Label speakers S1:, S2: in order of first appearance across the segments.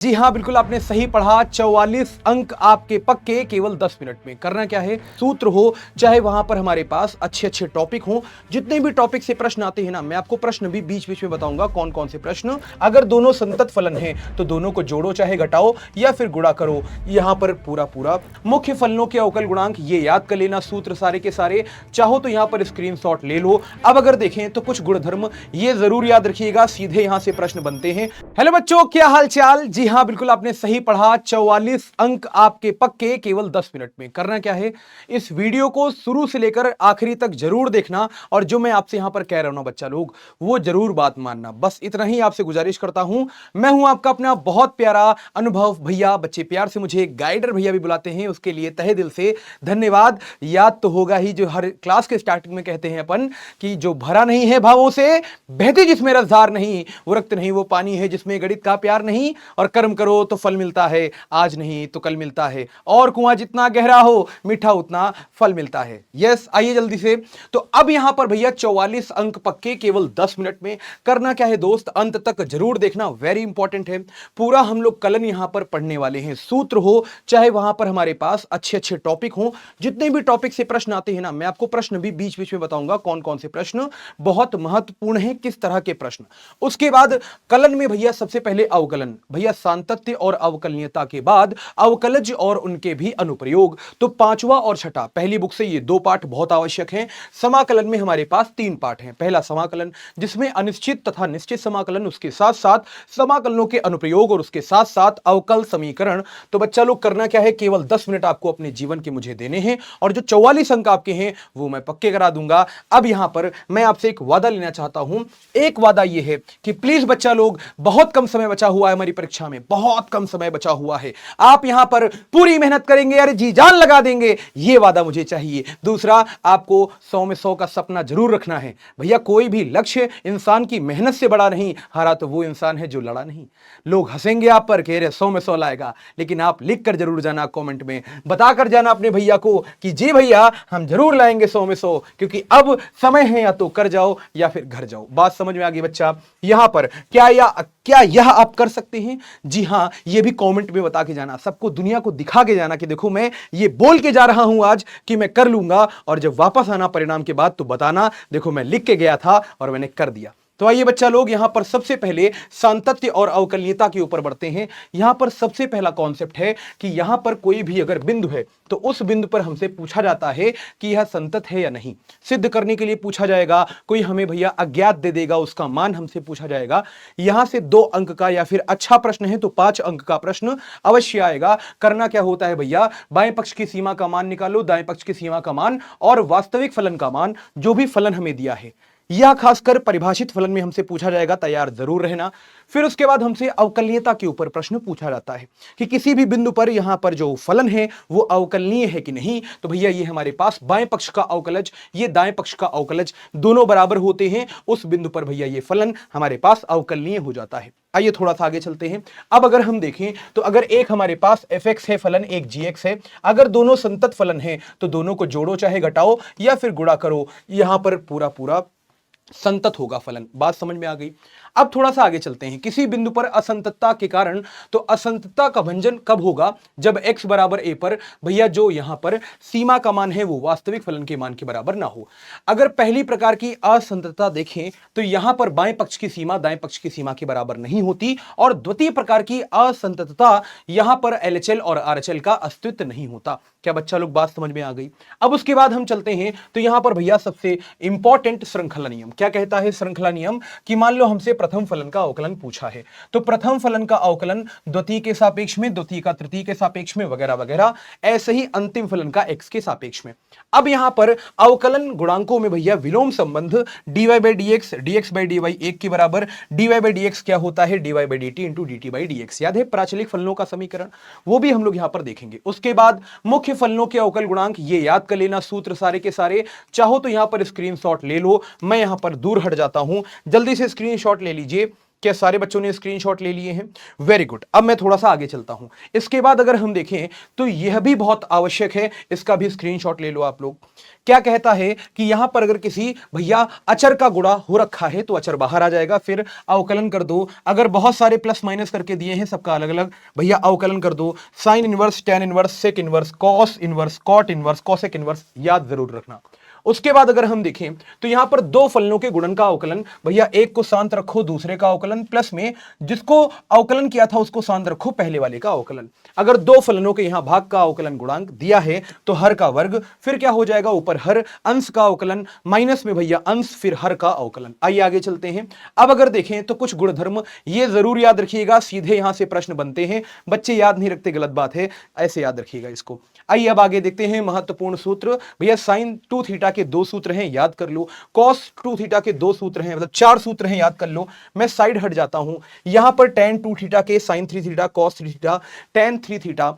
S1: जी हाँ, बिल्कुल आपने सही पढ़ा। 44 अंक आपके पक्के केवल 10 मिनट में। करना क्या है, सूत्र हो चाहे वहां पर हमारे पास अच्छे अच्छे टॉपिक हो, जितने भी टॉपिक से प्रश्न आते हैं ना, मैं आपको प्रश्न भी बीच बीच में बताऊंगा कौन कौन से प्रश्न। अगर दोनों संतत फलन हैं तो दोनों को जोड़ो चाहे घटाओ या फिर गुणा करो। यहां पर पूरा पूरा मुख्य फलनों के अवकल गुणांक ये याद कर लेना, सूत्र सारे के सारे। चाहो तो यहां पर स्क्रीनशॉट ले लो। अब अगर देखें तो कुछ गुणधर्म ये जरूर याद रखिएगा, सीधे यहां से प्रश्न बनते हैं। हेलो बच्चों, क्या हाल चाल। जी हाँ, बिल्कुल आपने सही पढ़ा। 44 अंक आपके पक्के केवल 10 मिनट में। करना क्या है, इस वीडियो को शुरू से लेकर आखिरी तक जरूर देखना, और जो मैं आपसे यहां पर कह रहा हूं बच्चा लोग, वो जरूर बात मानना। बस इतना ही आपसे गुजारिश करता हूं। मैं हूं आपका अपना बहुत प्यारा अनुभव भैया। बच्चे प्यार से मुझे गाइडर भैया भी बुलाते हैं, उसके लिए तहे दिल से धन्यवाद। याद तो होगा ही, जो हर क्लास के स्टार्टिंग में कहते हैं अपन कि जो भरा नहीं है भावों से, बहती जिसमें रसधार नहीं, वो रक्त नहीं वो पानी है जिसमें गणित का प्यार नहीं, और कर्म करो तो फल मिलता है, आज नहीं तो कल मिलता है, और कुआं जितना गहरा हो मीठा उतना फल मिलता है। यस, आइए जल्दी से। तो अब यहां पर भैया 44 अंक पक्के केवल 10 मिनट में। करना क्या है दोस्त, अंत तक जरूर देखना, वेरी इंपॉर्टेंट है। पूरा हम लोग कलन यहां पर पढ़ने वाले हैं। सूत्र हो चाहे वहां पर हमारे पास अच्छे अच्छे टॉपिक हो, जितने भी टॉपिक से प्रश्न आते हैं ना, मैं आपको प्रश्न भी बीच बीच में बताऊंगा कौन कौन से प्रश्न बहुत महत्वपूर्ण है, किस तरह के प्रश्न। उसके बाद कलन में भैया सबसे पहले अवकलन, भैया सातत्य और अवकलनीयता के बाद अवकलज और उनके भी अनुप्रयोग। तो पांचवा और छठा, पहली बुक से ये दो पाठ बहुत आवश्यक हैं। समाकलन में हमारे पास 3 पाठ हैं। पहला समाकलन, जिसमें अनिश्चित तथा निश्चित समाकलन, उसके साथ साथ समाकलनों के अनुप्रयोग, और उसके साथ साथ अवकल समीकरण। तो बच्चा लोग करना क्या है, केवल 10 मिनट आपको अपने जीवन के मुझे देने हैं, और जो 44 अंक आपके हैं वो मैं पक्के करा दूंगा। अब यहां पर मैं आपसे एक वादा लेना चाहता हूं। एक वादा यह है कि प्लीज बच्चा लोग, बहुत कम समय बचा हुआ है हमारी परीक्षा में, बहुत कम समय बचा हुआ है। आप यहां पर पूरी मेहनत करेंगे, अरे जी जान लगा देंगे, यह वादा मुझे चाहिए। दूसरा, आपको 100 में 100 का सपना जरूर रखना है। भैया कोई भी लक्ष्य इंसान की मेहनत से बड़ा नहीं, हारा तो वो इंसान है जो लड़ा नहीं। लोग हंसेंगे आप पर, कह रहे 100 में 100 लाएगा, लेकिन आप लिख कर जरूर जाना, कमेंट में बताकर जाना अपने भैया को कि जी भैया हम जरूर लाएंगे 100 में 100, क्योंकि अब समय है या तो कर जाओ या फिर घर जाओ। बात समझ में आ गई बच्चा। यहां पर क्या यह आप कर सकते हैं? जी हां, यह भी कमेंट में बता के जाना, सबको दुनिया को दिखा के जाना कि देखो मैं ये बोल के जा रहा हूं आज कि मैं कर लूंगा, और जब वापस आना परिणाम के बाद तो बताना देखो मैं लिख के गया था और मैंने कर दिया। तो आइए बच्चा लोग, यहां पर सबसे पहले सातत्य और अवकलनीयता के ऊपर बढ़ते हैं। यहां पर सबसे पहला कॉन्सेप्ट है कि यहां पर कोई भी अगर बिंदु है तो उस बिंदु पर हमसे पूछा जाता है कि यह संतत है या नहीं। सिद्ध करने के लिए पूछा जाएगा, कोई हमें भैया अज्ञात दे देगा, उसका मान हमसे पूछा जाएगा। यहां से 2 अंक का, या फिर अच्छा प्रश्न है तो 5 अंक का प्रश्न अवश्य आएगा। करना क्या होता है भैया, बाएं पक्ष की सीमा का मान निकालो, दाएं पक्ष की सीमा का मान, और वास्तविक फलन का मान, जो भी फलन हमें दिया है, यह खासकर परिभाषित फलन में हमसे पूछा जाएगा, तैयार जरूर रहना। फिर उसके बाद हमसे अवकलनीयता के ऊपर प्रश्न पूछा जाता है कि किसी भी बिंदु पर यहां पर जो फलन है वो अवकलनीय है कि नहीं। तो भैया ये हमारे पास बाएं पक्ष का अवकलज, ये दाएं पक्ष का अवकलज, दोनों बराबर होते हैं, उस बिंदु पर भैया ये फलन हमारे पास अवकलनीय हो जाता है। आइए थोड़ा सा आगे चलते हैं। अब अगर हम देखें तो अगर एक हमारे पास fx है फलन, एक gx है, अगर दोनों संतत फलन है तो दोनों को जोड़ो चाहे घटाओ या फिर गुणा करो। यहां पर पूरा पूरा संतत होगा फलन। बात समझ में आ गई। अब थोड़ा सा आगे चलते हैं। किसी बिंदु पर असंततता के कारण, तो असंततता का भंजन कब होगा, जब x बराबर a पर भैया जो यहां पर सीमा का मान है वो वास्तविक फलन के मान के बराबर ना हो। अगर पहली प्रकार की असंततता देखें तो यहां पर बाएं पक्ष की सीमा दाएं पक्ष की सीमा के बराबर नहीं होती, और द्वितीय प्रकार की असंततता यहां पर LHL और RHL का अस्तित्व नहीं होता। क्या बच्चा लोग बात समझ में आ गई? अब उसके बाद हम चलते हैं तो यहां पर भैया सबसे इंपॉर्टेंट श्रृंखला नियम क्या कहता है। श्रृंखला नियम कि मान लो हमसे प्रथम फलन का अवकलन पूछा है, तो प्रथम फलन का अवकलन द्वितीय के सापेक्ष में, द्वितीय का तृतीय के सापेक्ष में, वगैरह वगैरह, ऐसे ही अंतिम फलन का x के सापेक्ष में। अब यहां पर अवकलन गुणांकों में भैया विलोम संबंध dy by dx, dx by dy 1 के बराबर, dy by dx क्या होता है, dy by dt into dt by dx। याद है प्राचलिक फलनों का समीकरण, वो भी हम लोग यहां पर देखेंगे। उसके बाद मुख्य फलनों के अवकल गुणांक, ये याद कर लेना, सूत्र सारे के सारे। चाहो तो यहां पर स्क्रीनशॉट ले लो, मैं यहां पर दूर हट जाता हूं, जल्दी से स्क्रीनशॉट ले लीजिए। क्या सारे बच्चों ने स्क्रीनशॉट ले लिए हैं? Very good. अब मैं थोड़ा सा आगे चलता हूं। इसके बाद अगर हम देखें तो यह भी बहुत आवश्यक है, इसका भी स्क्रीनशॉट ले लो आप लोग। क्या कहता है कि यहां पर अगर किसी भैया अचर का गुणा हो रखा है तो अचर बाहर आ जाएगा, फिर अवकलन कर दो। अगर बहुत सारे प्लस माइनस करके दिए हैं सबका अलग अलग, भैया अवकलन कर दो। Sine inverse, tan inverse, sec inverse, cos inverse, cot inverse, cosec inverse याद जरूर रखना। उसके बाद अगर हम देखें तो यहां पर दो फलनों के गुणन का अवकलन, भैया एक को शांत रखो दूसरे का अवकलन, प्लस में जिसको अवकलन किया था उसको शांत रखो पहले वाले का अवकलन। अगर दो फलनों के यहां भाग का अवकलन गुणांक दिया है तो हर का वर्ग, फिर क्या हो जाएगा ऊपर हर, अंश का अवकलन, माइनस में भैया अंश, फिर हर का अवकलन। आइए आगे चलते हैं। अब अगर देखें तो कुछ गुणधर्म ये जरूर याद रखिएगा, सीधे यहां से प्रश्न बनते हैं, बच्चे याद नहीं रखते, गलत बात है, ऐसे याद रखिएगा इसको। आइए अब आगे देखते हैं महत्वपूर्ण सूत्र। भैया साइन 2 थीटा के दो सूत्र हैं, याद कर लो। कॉस 2 थीटा के दो सूत्र हैं, मतलब 4 सूत्र हैं, याद कर लो। मैं साइड हट जाता हूं। यहां पर tan 2 थीटा के sine 3 theta, cos 3 theta, tan 3 theta,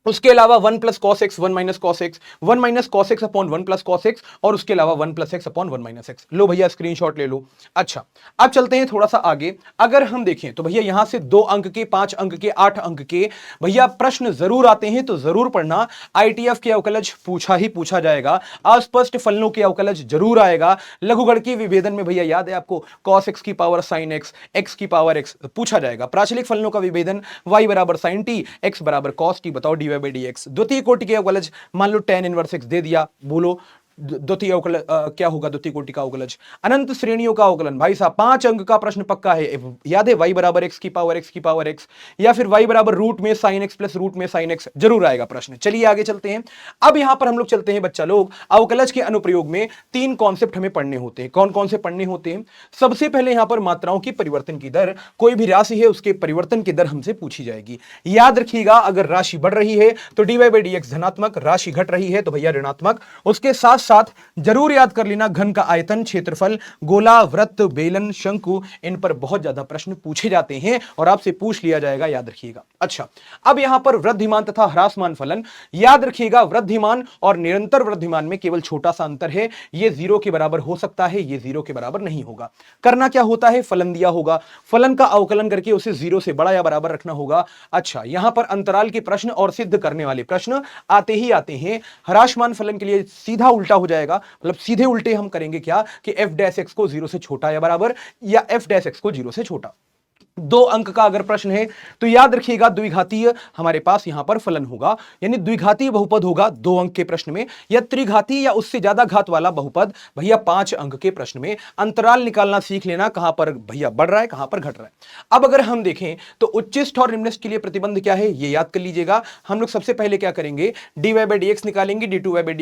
S1: उसके अलावा 1 plus cos x, 1 minus cos x, 1 minus cos x upon 1 plus cos x, और उसके अलावा 1 plus x upon 1 minus x. लो भैया स्क्रीनशॉट ले लो। अच्छा, अब चलते हैं थोड़ा सा आगे। अगर हम देखें तो भैया यहां से 2 अंक के, 5 अंक के, 8 अंक के भैया प्रश्न जरूर आते हैं, तो जरूर पढ़ना। आईटीएफ के अवकलज पूछा ही पूछा जाएगा, अस्पष्ट फलनों के अवकलज जरूर आएगा, लघुगणकीय विभेदन में भैया याद है आपको कॉस एक्स की पावर साइन एक्स, एक्स की पावर एक्स पूछा जाएगा। प्राचलिक फलनों का विभेदन y बराबर साइन टी, एक्स बराबर कॉस टी, बताओ dy by dx। द्वितीय कोटि के अवकलज मान लो tan इनवर्स x दे दिया, बोलो द्वितीय अवकलज क्या होगा? द्वितीय कोटि का अवकलज। अनंत श्रेणियों का अवकलन, भाई साहब 5 अंक का प्रश्न पक्का है, याद है y बराबर x की पावर x की पावर x, या फिर y बराबर रूट में साइन x प्लस रूट में साइन x, जरूर आएगा प्रश्न। चलिए आगे चलते हैं। अब यहां पर हम लोग चलते हैं बच्चा लोग, अवकलज के अनुप्रयोग में 3 कॉन्सेप्ट हमें पढ़ने होते हैं। कौन कौन से पढ़ने होते हैं? सबसे पहले यहां पर मात्राओं की परिवर्तन की दर, कोई भी राशि है उसके परिवर्तन की दर हमसे पूछी जाएगी। याद रखिएगा, अगर राशि बढ़ रही है तो dy by dx धनात्मक, राशि घट रही है तो भैया ऋणात्मक। उसके साथ साथ जरूर याद कर लेना घन का आयतन, क्षेत्रफल, गोला, वृत्त, बेलन, शंकु, इन पर बहुत ज्यादा प्रश्न पूछे जाते हैं और आपसे पूछ लिया जाएगा, याद रखिएगा। अच्छा, अब यहां पर वृद्धिमान तथा ह्रासमान फलन, याद रखिएगा वृद्धिमान और निरंतर वृद्धिमान में केवल छोटा सा अंतर है, ये 0 के बराबर हो सकता है, ये 0 के बराबर नहीं होगा। करना क्या होता है? फलन दिया होगा, फलन का अवकलन करके उसे 0 से बड़ा या बराबर रखना होगा। अच्छा, यहां पर अंतराल के प्रश्न और सिद्ध करने वाले प्रश्न आते ही आते हैं। ह्रासमान फलन के लिए सीधा उल्टा हो जाएगा, मतलब सीधे उल्टे हम करेंगे क्या कि f डैश एक्स को 0 से छोटा या बराबर, या f डैश एक्स को 0 से छोटा। 2 अंक का अगर प्रश्न है तो याद रखिएगा द्विघातीय हमारे पास यहां पर फलन होगा, यानी द्विघातीय बहुपद होगा 2 अंक के प्रश्न में, या त्रिघातीय या उससे ज्यादा घात वाला बहुपद भैया 5 अंक के प्रश्न में। अंतराल निकालना सीख लेना, कहां पर भैया बढ़ रहा है कहां पर घट रहा है। अब अगर हम देखें तो उच्चिष्ठ और निम्निष्ठ के लिए प्रतिबंध क्या है ये याद कर लीजिएगा। हम लोग सबसे पहले क्या करेंगे, dy by dx निकालेंगे, d2y by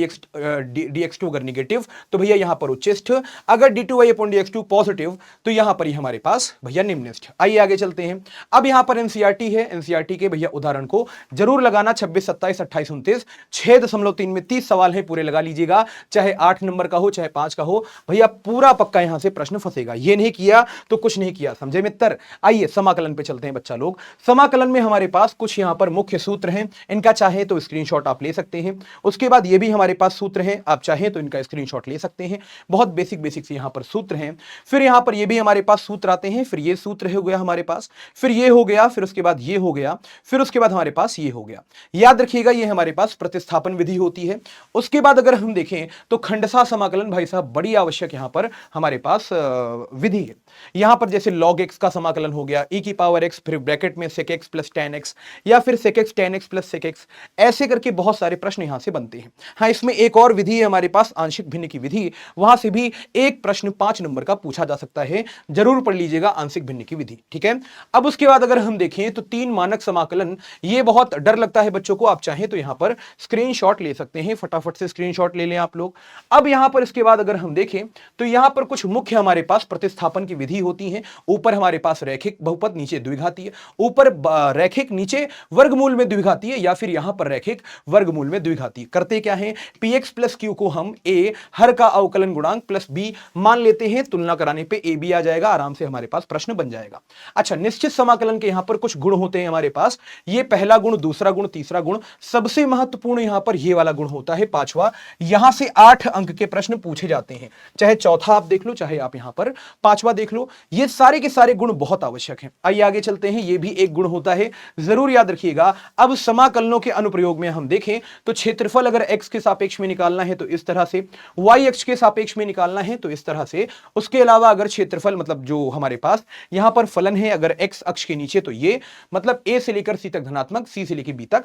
S1: dx2 अगर निगेटिव तो भैया यहां पर उच्चिष्ठ, अगर d2y upon dx2 पॉजिटिव तो यहां पर ही हमारे पास भैया निम्निष्ठ। आइए आगे चलते हैं। अब यहां पर एनसीईआरटी है, एनसीईआरटी के भैया उदाहरण को जरूर लगाना, 26, 27, 28, 29, 6.3 में 30 सवाल है, पूरे लगा लीजिएगा, चाहे 8 नंबर का हो चाहे 5 का हो, भैया पूरा पक्का यहां से प्रश्न फंसेगा। ये नहीं किया तो कुछ नहीं किया, समझे मित्र। आइए समाकलन पे चलते हैं बच्चा लोग। समाकलन में हमारे पास कुछ यहां पर मुख्य सूत्र हैं, इनका चाहे तो स्क्रीनशॉट आप ले सकते हैं। उसके बाद ये भी हमारे पास सूत्र हैं, आप चाहे तो इनका स्क्रीनशॉट ले सकते हैं, बहुत बेसिक बेसिक से यहां पर सूत्र हैं। फिर यहां पर ये भी हमारे पास सूत्र आते हैं, फिर ये सूत्र हो गया हमारे पास, फिर ये हो गया, फिर उसके बाद ये हो गया, फिर उसके बाद हमारे पास ये हो गया। याद रखिएगा ये हमारे पास प्रतिस्थापन विधि होती है। उसके बाद अगर हम देखें तो खंडसा समाकलन, भाई साहब बड़ी आवश्यक यहां पर हमारे पास विधि है। यहां पर जैसे log x का समाकलन हो गया, e की पावर x, फिर ब्रैकेट में sec x plus tan x, या फिर sec x tan x plus sec x, ऐसे करके बहुत सारे प्रश्न यहां से बनते हैं। हाँ, इसमें एक और विधि है हमारे पास, आंशिक भिन्न की विधि, वहां से भी एक प्रश्न 5 नंबर का पूछा जा सकता है, जरूर पढ़ लीजिएगा आंशिक भिन्न की विधि, ठीक है। अब उसके बाद अगर हम देखें तो 3 मानक समाकलन, ये बहुत डर लगता है बच्चों को, आप चाहें तो यहां पर स्क्रीनशॉट ले सकते हैं, फटाफट से स्क्रीनशॉट ले लें आप लोग। अब यहां पर इसके बाद अगर हम देखें तो यहां पर कुछ मुख्य हमारे पास प्रतिस्थापन की विधि होती है। ऊपर हमारे पास रैखिक बहुपद, नीचे द्विघातीय, ऊपर रैखिक, नीचे वर्गमूल में द्विघातीय, या फिर यहां पर रैखिक वर्गमूल में द्विघातीय। करते क्या है, px प्लस q को हम a हर का अवकलन गुणांक प्लस b मान लेते हैं, तुलना कराने पे ab आ जाएगा, आराम से हमारे पास प्रश्न बन जाएगा। अच्छा, निश्चित समाकलन के यहां पर कुछ गुण होते हैं हमारे पास। ये पहला गुण, दूसरा गुण, तीसरा गुण, सबसे महत्वपूर्ण यहां पर ये वाला गुण होता है पांचवा। यहां से 8 अंक के प्रश्न पूछे जाते हैं, चाहे चौथा आप देख लो, चाहे आप यहां पर पांचवा देख लो। ये सारे के सारे गुण बहुत आवश्यक हैं। आइए आगे चलते हैं, ये भी एक गुण होता है, जरूर याद रखिएगा। अब समाकलनों के अनुप्रयोग में हम देखें तो क्षेत्रफल अगर x के सापेक्ष में निकालना है तो इस तरह से, y अक्ष के सापेक्ष में निकालना है तो इस तरह से। उसके अलावा अगर क्षेत्रफल मतलब जो हमारे पास यहां पर फलन है अगर x अक्ष के नीचे, तो ये मतलब a से लेकर c तक धनात्मक, c से लेकर b तक,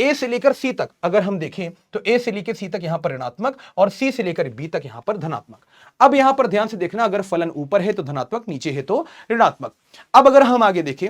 S1: a से लेकर c तक अगर हम देखें तो a से लेकर c तक यहां पर ऋणात्मक और c से लेकर b तक यहां पर धनात्मक। अब यहां पर ध्यान से देखना, अगर फलन ऊपर है तो धनात्मक, नीचे है तो ऋणात्मक। अब अगर हम आगे देखें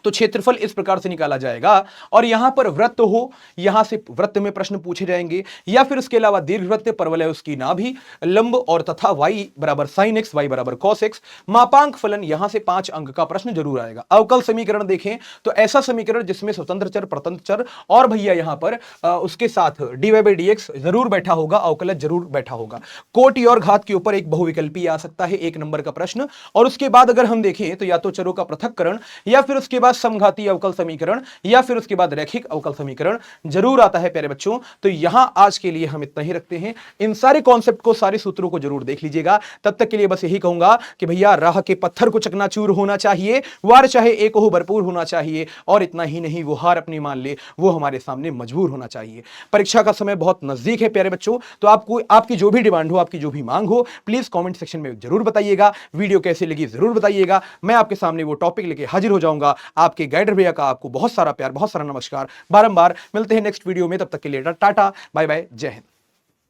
S1: तो क्षेत्रफल इस प्रकार से निकाला जाएगा, और यहां पर वृत्त हो, यहां से वृत्त में प्रश्न पूछे जाएंगे, या फिर उसके अलावा दीर्घवृत्त, परवलय उसकी नाभि, लंब और तथा y बराबर sin x, y बराबर cos x, मापांक फलन, यहां से 5 अंक का प्रश्न जरूर आएगा। अवकल समीकरण देखें तो ऐसा समीकरण जिसमें स्वतंत्र चर, परतंत्र चर और भैया यहां पर उसके साथ dy/dx जरूर बैठा होगा, अवकलज जरूर बैठा होगा। कोटि और घात के ऊपर एक बहुविकल्पी आ सकता है, 1 नंबर का प्रश्न। और उसके बाद अगर हम देखें तो या तो चरों का पृथक्करण, या फिर उसके बाद समघाती अवकल समीकरण, या फिर उसके बाद रैखिक अवकल समीकरण जरूर आता है प्यारे बच्चों। तो यहां आज के लिए हम इतना ही रखते हैं। इन सारे कॉन्सेप्ट को, सारे सूत्रों को जरूर देख लीजिएगा। तब तक के लिए बस यही कहूंगा कि भैया राह के पत्थर को चकनाचूर होना चाहिए, वार चाहे एक हो भरपूर होना चाहिए, और इतना ही नहीं, वो हार अपनी मान ले, वो हमारे सामने मजबूर होना चाहिए। परीक्षा का समय बहुत नजदीक है प्यारे बच्चों, तो आपको आपकी जो भी डिमांड हो, आपकी जो भी मांग हो, प्लीज कमेंट सेक्शन में जरूर बताइएगा। वीडियो कैसी लगी जरूर बताइएगा। मैं आपके सामने वो टॉपिक लेके हाजिर हो जाऊंगा। आपके गाइडर भैया का आपको बहुत सारा प्यार, बहुत सारा नमस्कार। बारंबार मिलते हैं नेक्स्ट वीडियो में, तब तक के लिए टाटा बाय बाय, जय हिंद।